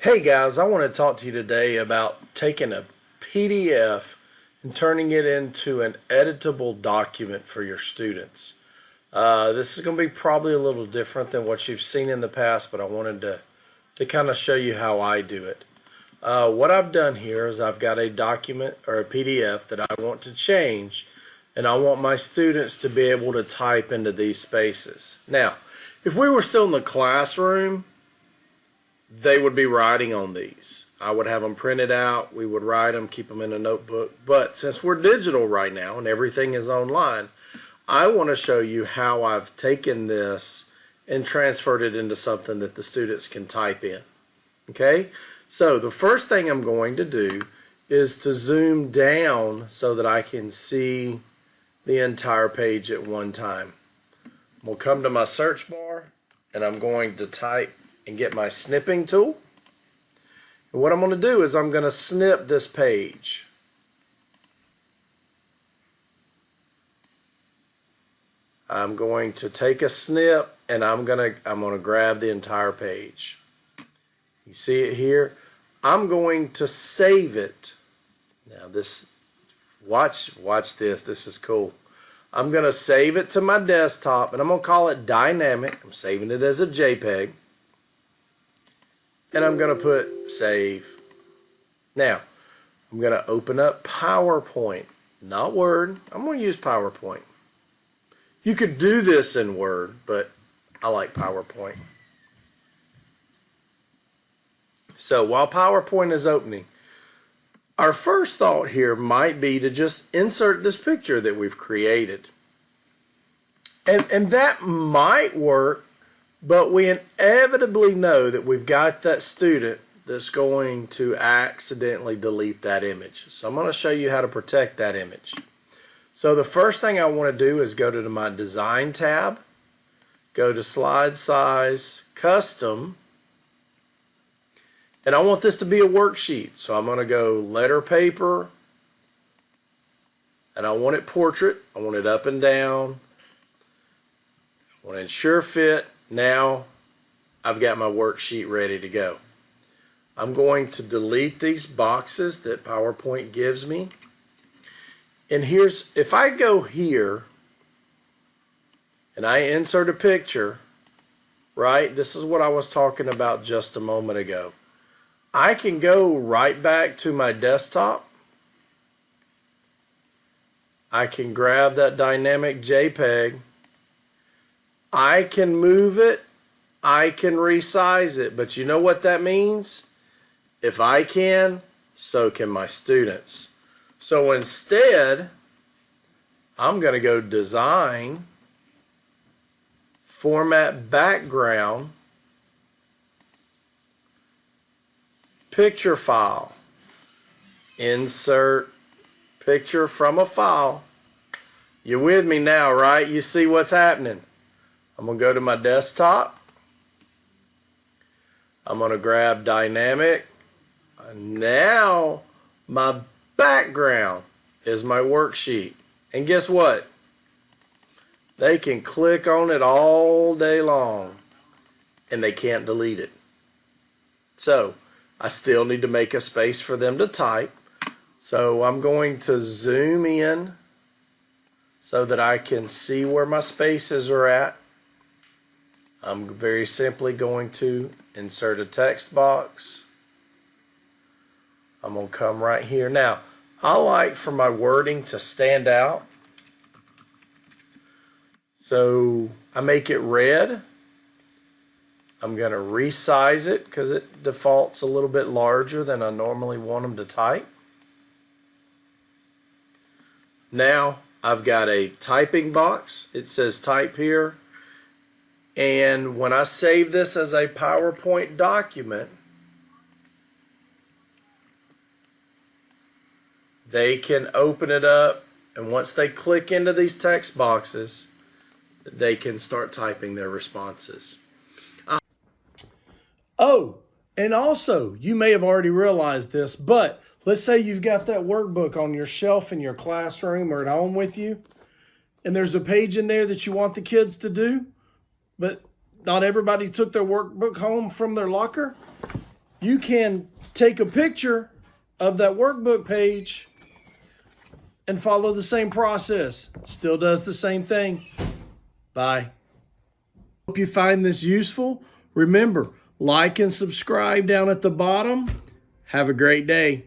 Hey guys, I want to talk to you today about taking a PDF and turning it into an editable document for your students. This is going to be probably a little different than what you've seen in the past, but I wanted to kind of show you how I do it. What I've done here is I've got a document or a PDF that I want to change, and I want my students to be able to type into these spaces. Now, if we were still in the classroom, they would be writing on these. I would have them printed out, we would write them, keep them in a notebook. But since we're digital right now and everything is online, I want to show you how I've taken this and transferred it into something that the students can type in. Okay, so the first thing I'm going to do is to zoom down so that I can see the entire page at one time. We'll come to my search bar and I'm going to type and get my snipping tool. And what I'm going to do is I'm going to snip this page. I'm going to take a snip and I'm going to grab the entire page. You see it here? I'm going to save it. Now watch this. This is cool. I'm going to save it to my desktop and I'm going to call it dynamic. I'm saving it as a JPEG. And I'm going to put save. Now, I'm going to open up PowerPoint, not Word. I'm going to use PowerPoint. You could do this in Word, but I like PowerPoint. So while PowerPoint is opening, our first thought here might be to just insert this picture that we've created. And that might work, but we inevitably know that we've got that student that's going to accidentally delete that image. So I'm going to show you how to protect that image. So the first thing I want to do is go to my Design tab, go to Slide Size, Custom, and I want this to be a worksheet. So I'm going to go Letter Paper, and I want it Portrait. I want it up and down. I want to ensure fit. Now I've got my worksheet ready to go. I'm going to delete these boxes that PowerPoint gives me. And if I go here and I insert a picture, right? This is what I was talking about just a moment ago. I can go right back to my desktop. I can grab that dynamic JPEG. I can move it, I can resize it, but you know what that means? If I can, so can my students. So instead, I'm going to go Design, Format Background, Picture File, Insert Picture from a File. You're with me now, right? You see what's happening. I'm going to go to my desktop. I'm going to grab Dynamic. Now my background is my worksheet. And guess what? They can click on it all day long and they can't delete it. So I still need to make a space for them to type. So I'm going to zoom in so that I can see where my spaces are at. I'm very simply going to insert a text box. I'm going to come right here. Now, I like for my wording to stand out. So I make it red. I'm going to resize it because it defaults a little bit larger than I normally want them to type. Now I've got a typing box. It says type here. And when I save this as a PowerPoint document, they can open it up, and once they click into these text boxes, they can start typing their responses. Oh, and also, you may have already realized this, but let's say you've got that workbook on your shelf in your classroom or at home with you, and there's a page in there that you want the kids to do, but not everybody took their workbook home from their locker. you can take a picture of that workbook page and follow the same process. It still does the same thing. Bye. Hope you find this useful. Remember, like and subscribe down at the bottom. Have a great day.